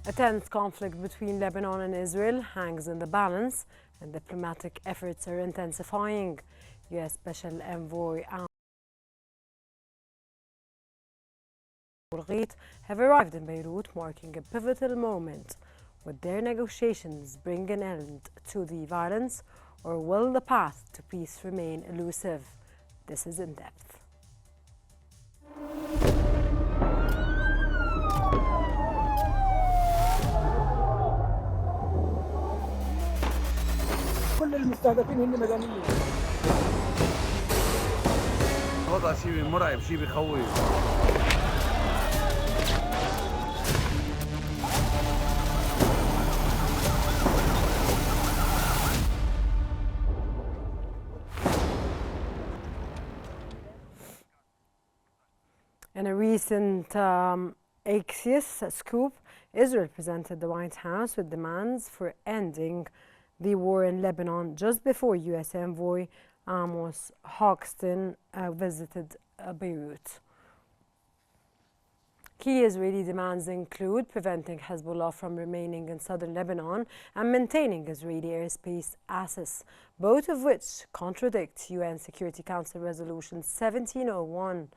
A tense conflict between Lebanon and Israel hangs in the balance, and diplomatic efforts are intensifying. U.S. Special Envoy have arrived in Beirut, marking a pivotal moment. Would their negotiations bring an end to the violence, or will the path to peace remain elusive? This is In Depth. كل المستهدفين هن مدنيين. وضع شيء مرعب، شيء بخوف. In a recent Axios scoop, Israel presented the White House with demands for ending the war in Lebanon just before U.S. Envoy Amos Hochstein visited Beirut. Key Israeli demands include preventing Hezbollah from remaining in southern Lebanon and maintaining Israeli airspace access, both of which contradict UN Security Council Resolution 1701.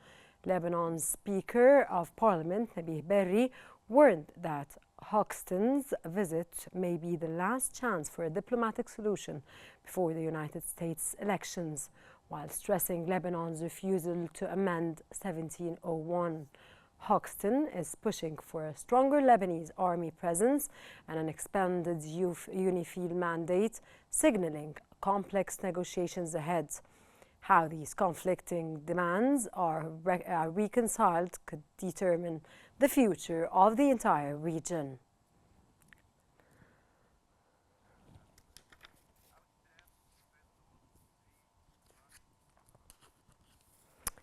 Lebanon's Speaker of Parliament, Nabih Berri, warned that Hochstein's visit may be the last chance for a diplomatic solution before the United States elections, while stressing Lebanon's refusal to amend 1701. Hochstein is pushing for a stronger Lebanese army presence and an expanded UNIFIL mandate, signaling complex negotiations ahead. How these conflicting demands are reconciled could determine the future of the entire region.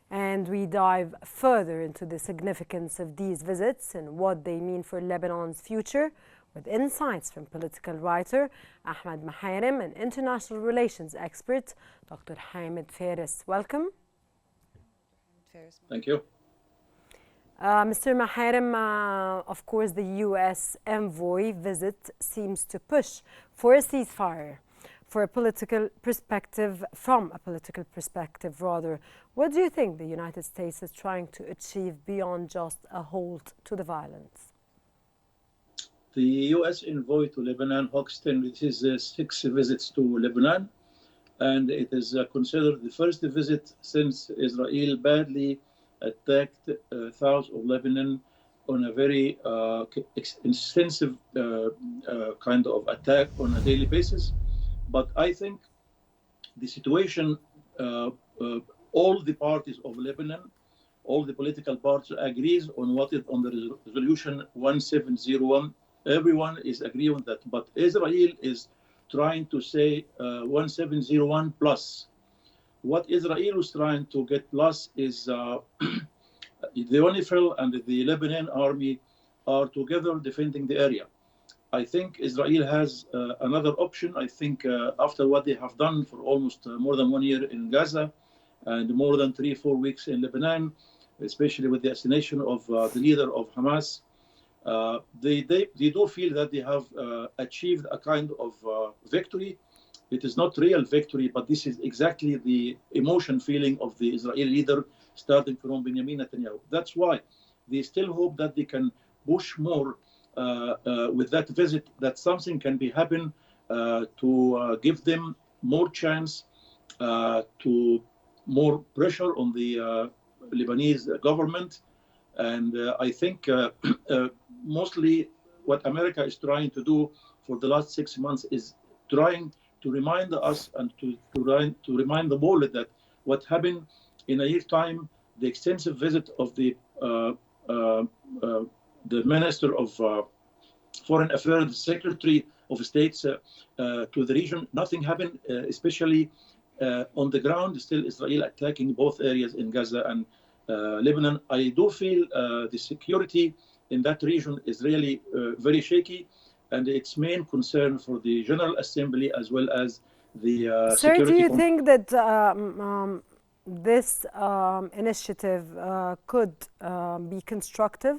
And we dive further into the significance of these visits and what they mean for Lebanon's future, with insights from political writer Ahmed Maharem and international relations expert Dr. Hamid Faris. Welcome. Thank you. Mr. Maharem, of course, the U.S. envoy visit seems to push for a ceasefire. From a political perspective, what do you think the United States is trying to achieve beyond just a halt to the violence? The U.S. envoy to Lebanon, Hochstein, it is 6 visits to Lebanon, and it is considered the first visit since Israel badly attacked south of Lebanon on a very extensive kind of attack on a daily basis. But I think the situation, all the parties of Lebanon, all the political parties agrees on what is on the resolution 1701. Everyone is agreeing on that, but Israel is trying to say 1701 plus. What Israel is trying to get plus is the UNIFIL and the Lebanon army are together defending the area. I think Israel has another option. I think after what they have done for almost more than 1 year in Gaza and more than 3-4 weeks in Lebanon, especially with the assassination of the leader of Hamas, they do feel that they have achieved a kind of victory. It is not real victory, but this is exactly the emotion feeling of the Israeli leader, starting from Benjamin Netanyahu. That's why they still hope that they can push more with that visit, that something can be happen to give them more chance to more pressure on the Lebanese government. And I think mostly what America is trying to do for the last 6 months is trying to remind us and to remind the world that what happened in a year's time, the extensive visit of the Minister of Foreign Affairs, the Secretary of States to the region, nothing happened, especially on the ground. Still Israel attacking both areas in Gaza and Lebanon. I do feel the security in that region is really very shaky, and its main concern for the General Assembly as well as the Sir, security. do you think that this initiative could be constructive?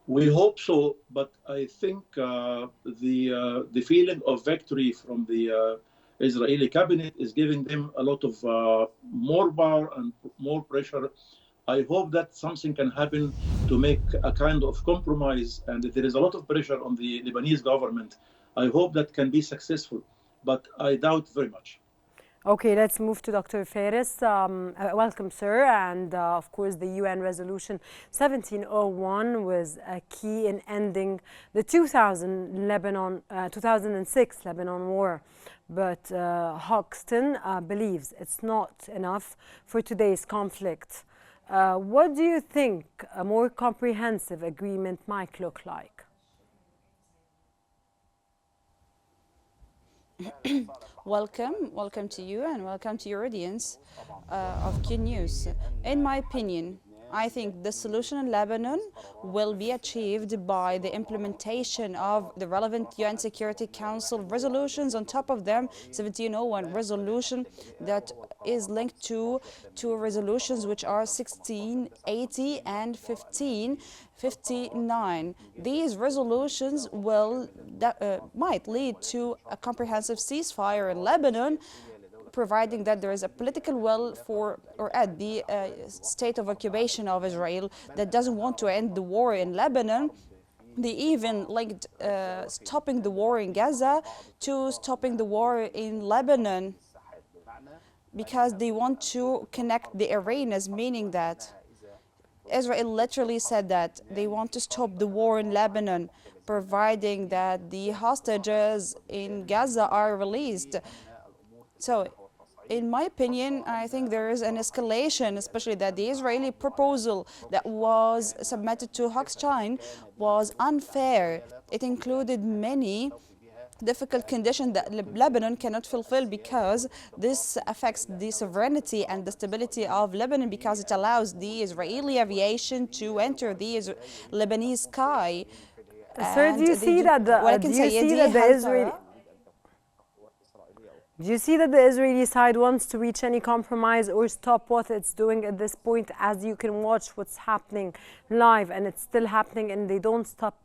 We hope so, but I think the feeling of victory from the Israeli cabinet is giving them a lot of more power and more pressure. I hope that something can happen to make a kind of compromise, and there is a lot of pressure on the Lebanese government. I hope that can be successful, but I doubt very much. Okay, let's move to Dr. Faris. Welcome, sir. And of course, the UN resolution 1701 was a key in ending the 2006 Lebanon war. But Hoxton believes it's not enough for today's conflict. What do you think a more comprehensive agreement might look like? Welcome to you and welcome to your audience of Qnews. In my opinion, I think the solution in Lebanon will be achieved by the implementation of the relevant UN Security Council resolutions. On top of them, 1701 resolution that is linked to two resolutions which are 1680 and 1559. These resolutions might lead to a comprehensive ceasefire in Lebanon, providing that there is a political will for, or at the state of occupation of Israel that doesn't want to end the war in Lebanon. They even linked stopping the war in Gaza to stopping the war in Lebanon, because they want to connect the arenas, meaning that Israel literally said that they want to stop the war in Lebanon, providing that the hostages in Gaza are released. So, in my opinion, I think there is an escalation, especially that the Israeli proposal that was submitted to Hochstein was unfair. It included many difficult conditions that Lebanon cannot fulfill, because this affects the sovereignty and the stability of Lebanon, because it allows the Israeli aviation to enter the Lebanese sky. Sir, do you see that the Israeli side wants to reach any compromise or stop what it's doing at this point? As you can watch what's happening live, and it's still happening, and they don't stop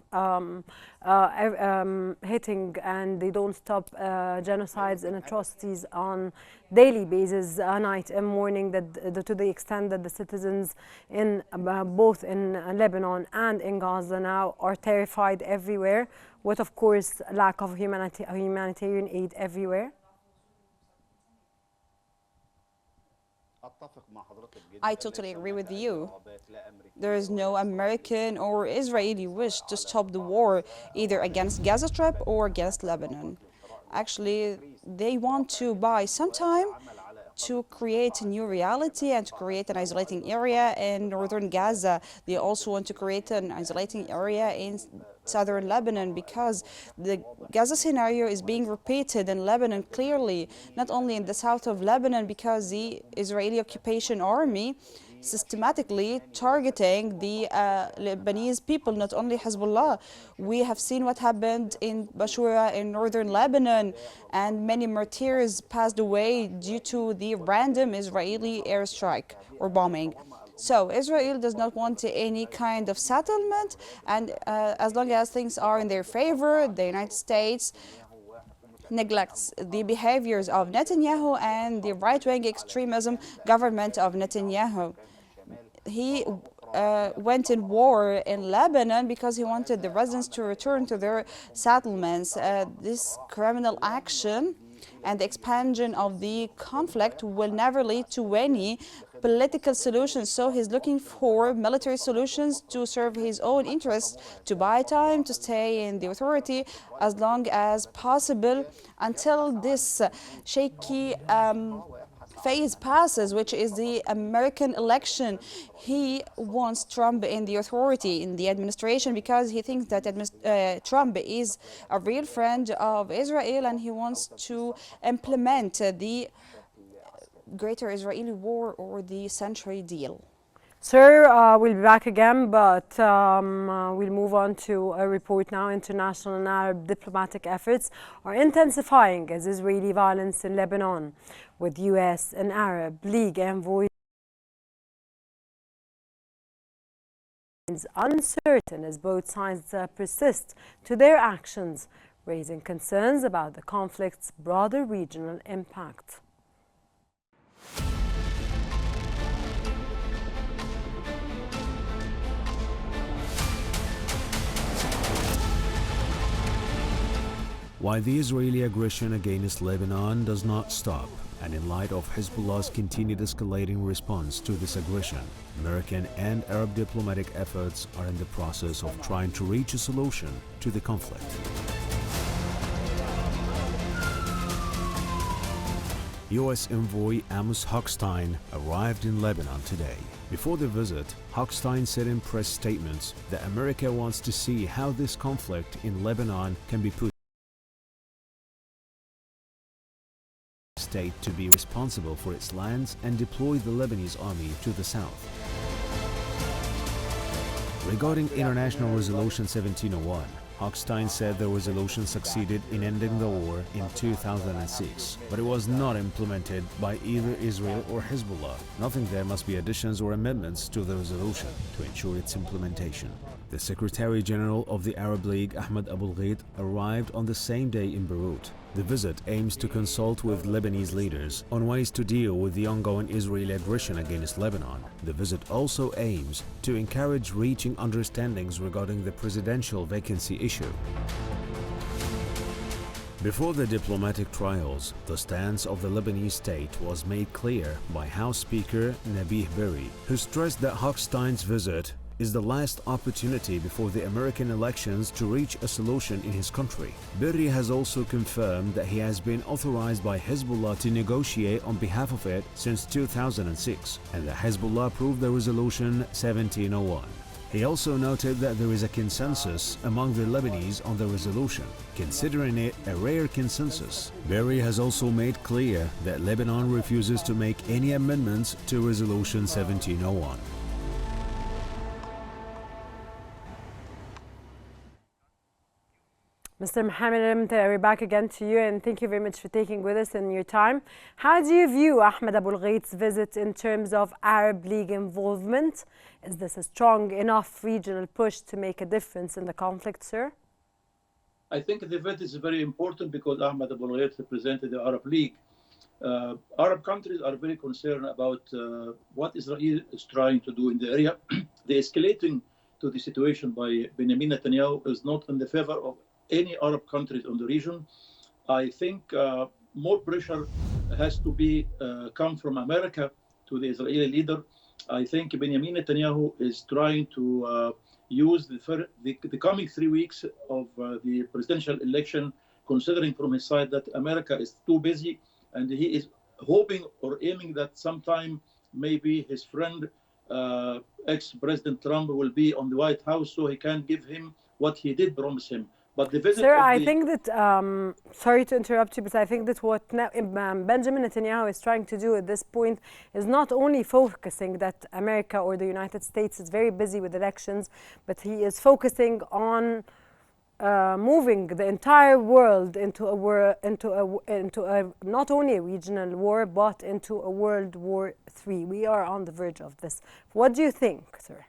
hitting, and they don't stop genocides and atrocities on daily basis, night and morning, that to the extent that the citizens in both in Lebanon and in Gaza now are terrified everywhere, with of course lack of humanitarian aid everywhere. I totally agree with you. There is no American or Israeli wish to stop the war, either against Gaza Strip or against Lebanon. Actually, they want to buy some time to create a new reality and to create an isolating area in northern Gaza. They also want to create an isolating area in southern Lebanon, because the Gaza scenario is being repeated in Lebanon clearly, not only in the south of Lebanon, because the Israeli occupation army systematically targeting the Lebanese people, not only Hezbollah. We have seen what happened in Bashura in northern Lebanon, and many martyrs passed away due to the random Israeli airstrike or bombing. So Israel does not want any kind of settlement, and as long as things are in their favor, the United States neglects the behaviors of Netanyahu and the right-wing extremism government of Netanyahu. He went in war in Lebanon because he wanted the residents to return to their settlements. This criminal action and the expansion of the conflict will never lead to any political solutions. So he's looking for military solutions to serve his own interests, to buy time, to stay in the authority as long as possible until this shaky phase passes, which is the American election. He wants Trump in the authority, in the administration, because he thinks that Trump is a real friend of Israel, and he wants to implement the greater Israeli war or the century deal. Sir, we'll be back again, but we'll move on to a report now. International and Arab diplomatic efforts are intensifying as Israeli violence in Lebanon, with US and Arab League envoys is uncertain as both sides persist to their actions, raising concerns about the conflict's broader regional impact. While the Israeli aggression against Lebanon does not stop, and in light of Hezbollah's continued escalating response to this aggression, American and Arab diplomatic efforts are in the process of trying to reach a solution to the conflict. U.S. envoy Amos Hochstein arrived in Lebanon today. Before the visit, Hochstein said in press statements that America wants to see how this conflict in Lebanon can be put state to be responsible for its lands and deploy the Lebanese army to the south. Regarding International Resolution 1701, Hochstein said the resolution succeeded in ending the war in 2006, but it was not implemented by either Israel or Hezbollah. Nothing there must be additions or amendments to the resolution to ensure its implementation. The Secretary General of the Arab League, Ahmed Abul Ghait, arrived on the same day in Beirut. The visit aims to consult with Lebanese leaders on ways to deal with the ongoing Israeli aggression against Lebanon. The visit also aims to encourage reaching understandings regarding the presidential vacancy issue. Before the diplomatic trials, the stance of the Lebanese state was made clear by House Speaker Nabih Berri, who stressed that Hochstein's visit is the last opportunity before the American elections to reach a solution in his country. Berri has also confirmed that he has been authorized by Hezbollah to negotiate on behalf of it since 2006, and that Hezbollah approved the resolution 1701. He also noted that there is a consensus among the Lebanese on the resolution, considering it a rare consensus. Berri has also made clear that Lebanon refuses to make any amendments to Resolution 1701. Mr. Mohammed Al-Mta, we're back again to you, and thank you very much for taking with us in your time. How do you view Ahmed Abul Ghait's visit in terms of Arab League involvement? Is this a strong enough regional push to make a difference in the conflict, sir? I think the event is very important because Ahmed Abul Ghait represented the Arab League. Arab countries are very concerned about what Israel is trying to do in the area. The escalating to the situation by Benjamin Netanyahu is not in the favor of any Arab countries in the region. I think more pressure has to be come from America to the Israeli leader. I think Benjamin Netanyahu is trying to use the coming 3 weeks of the presidential election, considering from his side that America is too busy, and he is hoping or aiming that sometime maybe his friend, ex-President Trump, will be on the White House so he can give him what he did promise him. But the visit Sir, I think that, sorry to interrupt you, but I think that what Benjamin Netanyahu is trying to do at this point is not only focusing that America or the United States is very busy with elections, but he is focusing on moving the entire world into a war, into a not only a regional war, but into a World War III. We are on the verge of this. What do you think, sir?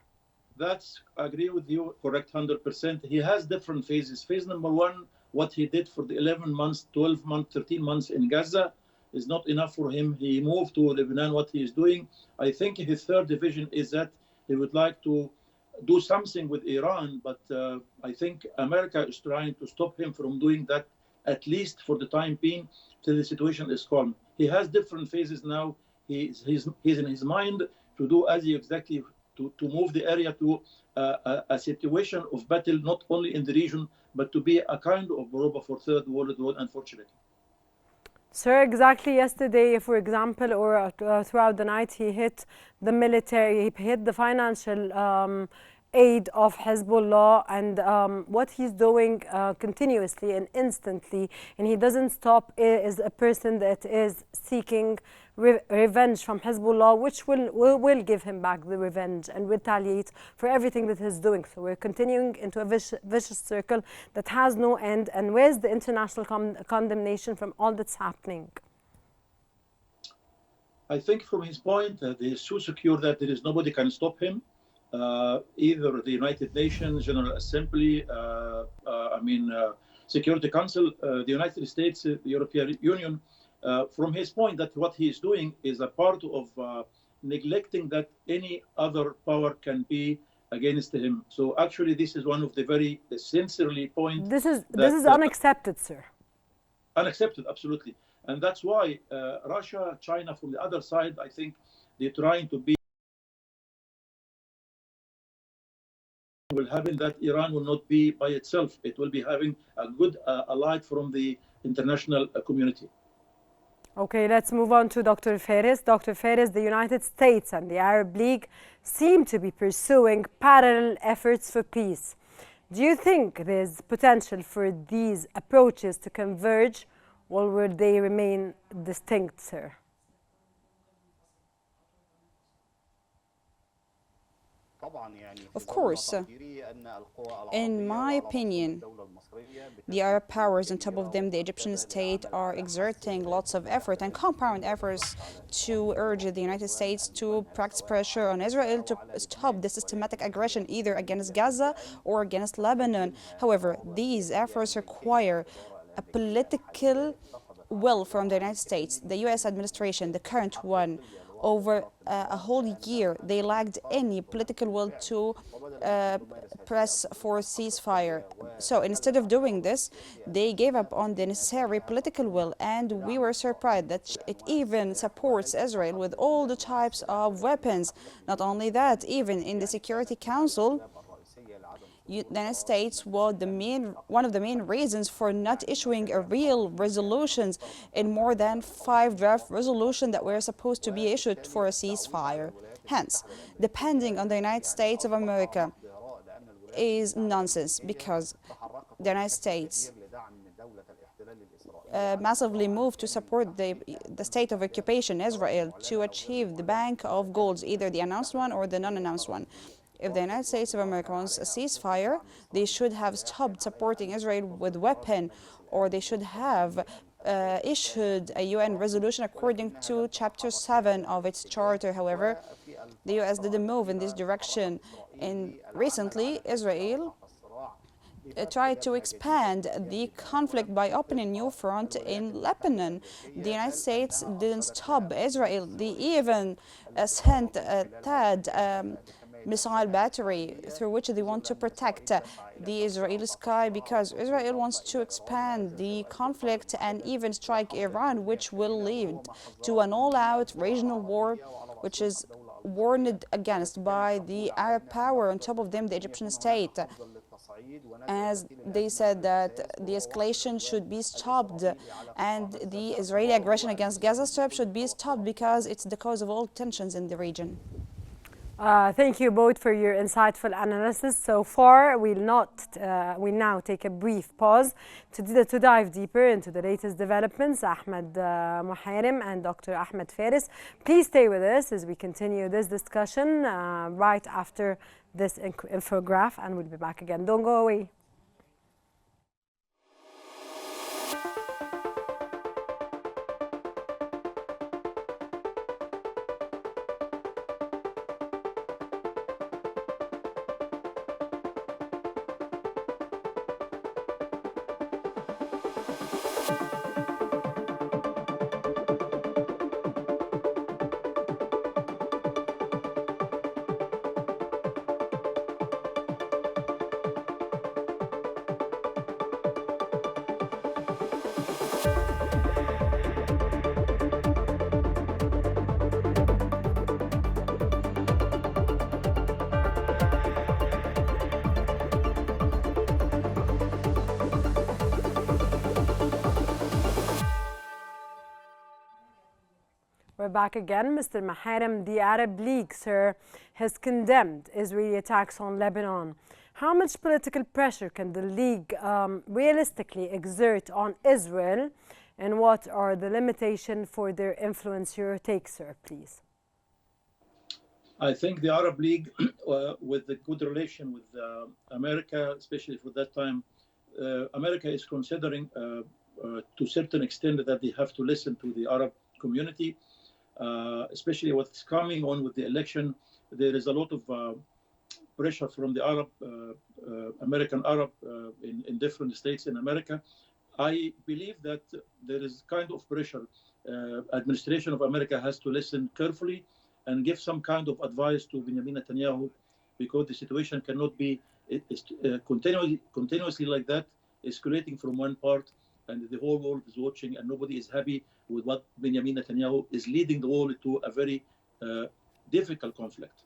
I agree with you, correct, 100%. He has different phases. Phase number one, what he did for the 11 months, 12 months, 13 months in Gaza is not enough for him. He moved to Lebanon, what he is doing. I think his third division is that he would like to do something with Iran, but I think America is trying to stop him from doing that, at least for the time being, till the situation is calm. He has different phases now. He's in his mind to do as he exactly to move the area to a situation of battle, not only in the region, but to be a kind of Europa for Third World War, unfortunately. Sir, exactly yesterday, for example, or throughout the night, he hit the military, he hit the financial aid of Hezbollah, and what he's doing continuously and instantly, and he doesn't stop, is a person that is seeking revenge from Hezbollah, which will give him back the revenge and retaliate for everything that he's doing. So we're continuing into a vicious circle that has no end. And where's the international condemnation from all that's happening? I think from his point, he is so secure that there is nobody can stop him. either the United Nations General Assembly, Security Council, the United States, the European Union, from his point that what he is doing is a part of neglecting that any other power can be against him. So actually, this is one of the very sincerely point. This is unaccepted, sir. Unaccepted, absolutely, and that's why Russia, China, from the other side, I think they're trying to be. Will happen that Iran will not be by itself. It will be having a good ally from the international community. Okay, let's move on to Dr. Faris. Dr. Faris, the United States and the Arab League seem to be pursuing parallel efforts for peace. Do you think there's potential for these approaches to converge, or will they remain distinct, sir? Of course, in my opinion, the Arab powers, on top of them the Egyptian state, are exerting lots of effort and compound efforts to urge the United States to practice pressure on Israel to stop the systematic aggression either against Gaza or against Lebanon. However, these efforts require a political will from the United States. The US administration, the current one, over a whole year, they lacked any political will to press for a ceasefire. So instead of doing this, they gave up on the necessary political will, and we were surprised that it even supports Israel with all the types of weapons. Not only that, even in the Security Council, the United States was one of the main reasons for not issuing a real resolutions in more than 5 draft resolutions that were supposed to be issued for a ceasefire. Hence, depending on the United States of America is nonsense, because the United States massively moved to support the state of occupation, Israel, to achieve the bank of goals, either the announced one or the non-announced one. If the United States of America wants a ceasefire, they should have stopped supporting Israel with weapons, or they should have issued a UN resolution according to Chapter 7 of its charter. However, the US didn't move in this direction. And recently, Israel tried to expand the conflict by opening a new front in Lebanon. The United States didn't stop Israel. They even sent a THAAD missile battery through which they want to protect the Israeli sky, because Israel wants to expand the conflict and even strike Iran, which will lead to an all-out regional war, which is warned against by the Arab power, on top of them the Egyptian state, as they said that the escalation should be stopped and the Israeli aggression against Gaza Strip should be stopped because it's the cause of all tensions in the region. Thank you both for your insightful analysis so far. We'll now take a brief pause to dive deeper into the latest developments. Ahmed Muharrem and Dr. Ahmed Faris, please stay with us as we continue this discussion right after this infograph, and we'll be back again. Don't go away. We're back again. Mr. Muharrem, the Arab League, sir, has condemned Israeli attacks on Lebanon. How much political pressure can the League realistically exert on Israel, and what are the limitations for their influence? Your take, sir, please. I think the Arab League, with the good relation with America, especially for that time, America is considering to a certain extent that they have to listen to the Arab community. Especially what's coming on with the election, there is a lot of pressure from the American Arab in different states in America. I believe that there is kind of pressure. Administration of America has to listen carefully and give some kind of advice to Benjamin Netanyahu, because the situation cannot be continuously like that, escalating from one part, and the whole world is watching, and nobody is happy with what Benjamin Netanyahu is leading the world to a very difficult conflict.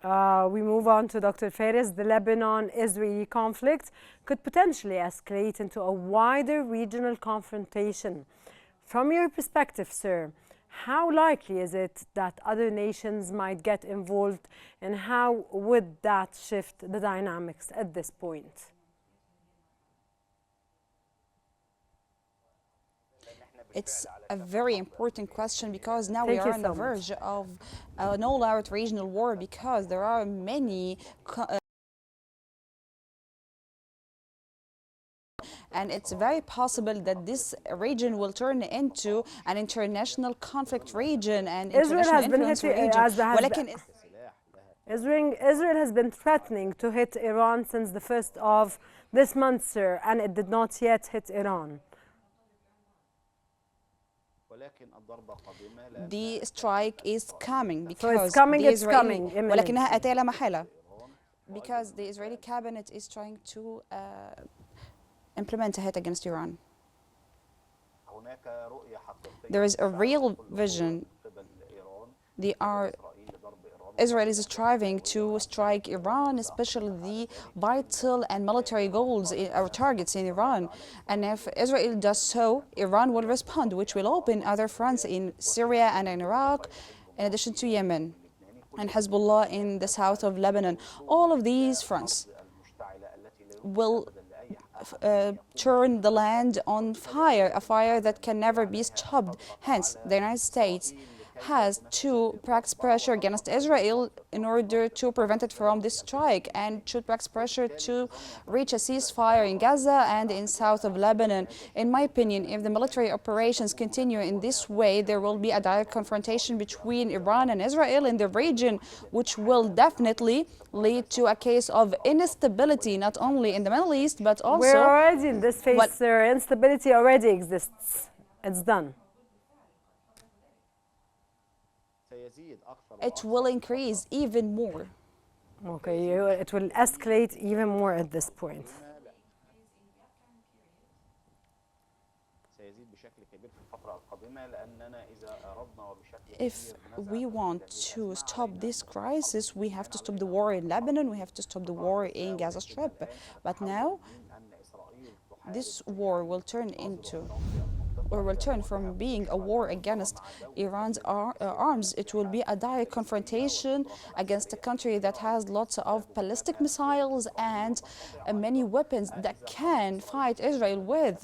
We move on to Dr. Fares. The Lebanon-Israeli conflict could potentially escalate into a wider regional confrontation. From your perspective, sir, how likely is it that other nations might get involved, and how would that shift the dynamics at this point? It's a very important question, because now we are on the verge of an all-out regional war, because there are many and it's very possible that this region will turn into an international conflict region and international influence region. Israel has been threatening to hit Iran since the 1st of this month, sir, and it did not yet hit Iran. The strike is coming because so it's coming, it's coming. ولكنها أتى لا محالة, because the Israeli cabinet is trying to implement a hit against Iran. There is a real vision. Israel is striving to strike Iran, especially the vital and military goals or targets in Iran. And if Israel does so, Iran will respond, which will open other fronts in Syria and in Iraq, in addition to Yemen and Hezbollah in the south of Lebanon. All of these fronts will turn the land on fire, a fire that can never be stopped. Hence, the United States has to practice pressure against Israel in order to prevent it from this strike, and should practice pressure to reach a ceasefire in Gaza and in south of Lebanon. In my opinion, if the military operations continue in this way, there will be a direct confrontation between Iran and Israel in the region, which will definitely lead to a case of instability, not only in the Middle East, but also... We're already in this phase, sir. Instability already exists. It's done. It will increase even more. Okay, it will escalate even more at this point. If we want to stop this crisis, we have to stop the war in Lebanon, we have to stop the war in Gaza Strip. But now, this war will turn from being a war against Iran's arms. It will be a direct confrontation against a country that has lots of ballistic missiles and many weapons that can fight Israel with.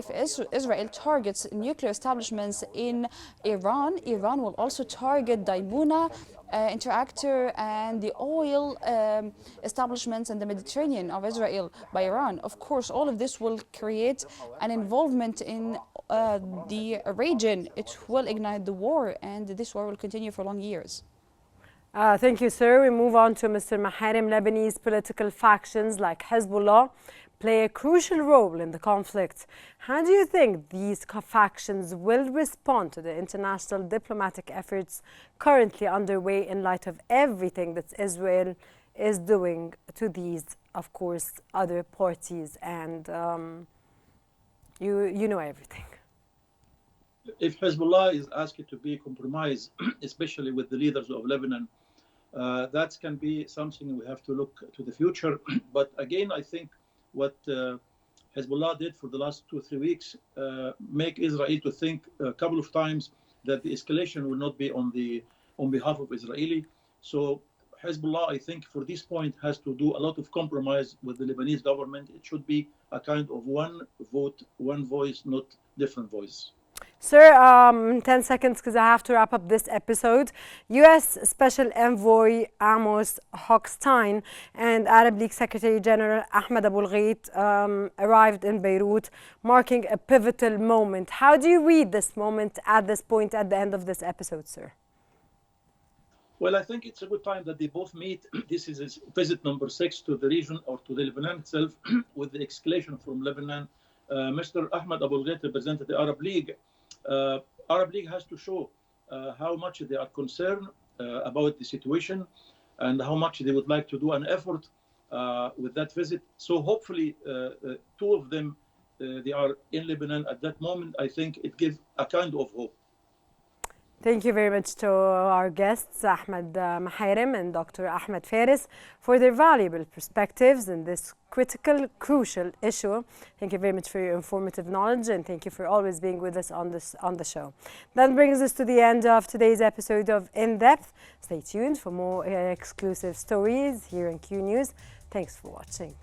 If Israel targets nuclear establishments in Iran, Iran will also target Daimuna, Interactor, and the oil establishments in the Mediterranean of Israel by Iran. Of course, all of this will create an involvement in the region. It will ignite the war, and this war will continue for long years. Thank you, sir. We move on to Mr. Maharim. Lebanese political factions like Hezbollah play a crucial role in the conflict. How do you think these factions will respond to the international diplomatic efforts currently underway in light of everything that Israel is doing to these, of course, other parties? And you know everything. If Hezbollah is asked to be compromised, especially with the leaders of Lebanon, that can be something we have to look to the future. But again, I think what Hezbollah did for the last 2 or 3 weeks make Israel to think a couple of times that the escalation will not be on behalf of Israeli. So Hezbollah, I think, for this point, has to do a lot of compromise with the Lebanese government. It should be a kind of one vote, one voice, not different voice. Sir, 10 seconds because I have to wrap up this episode. U.S. Special Envoy Amos Hochstein and Arab League Secretary General Ahmed Abulghait arrived in Beirut, marking a pivotal moment. How do you read this moment at this point at the end of this episode, sir? Well, I think it's a good time that they both meet. This is his visit number 6 to the region or to the Lebanon itself with the escalation from Lebanon. Mr. Ahmed Abul Ghait represented the Arab League. Arab League has to show how much they are concerned about the situation and how much they would like to do an effort with that visit. So hopefully two of them, they are in Lebanon at that moment. I think it gives a kind of hope. Thank you very much to our guests, Ahmed Mahairem and Dr. Ahmed Faris, for their valuable perspectives in this critical, crucial issue. Thank you very much for your informative knowledge, and thank you for always being with us on the show. That brings us to the end of today's episode of In Depth. Stay tuned for more exclusive stories here on Q News. Thanks for watching.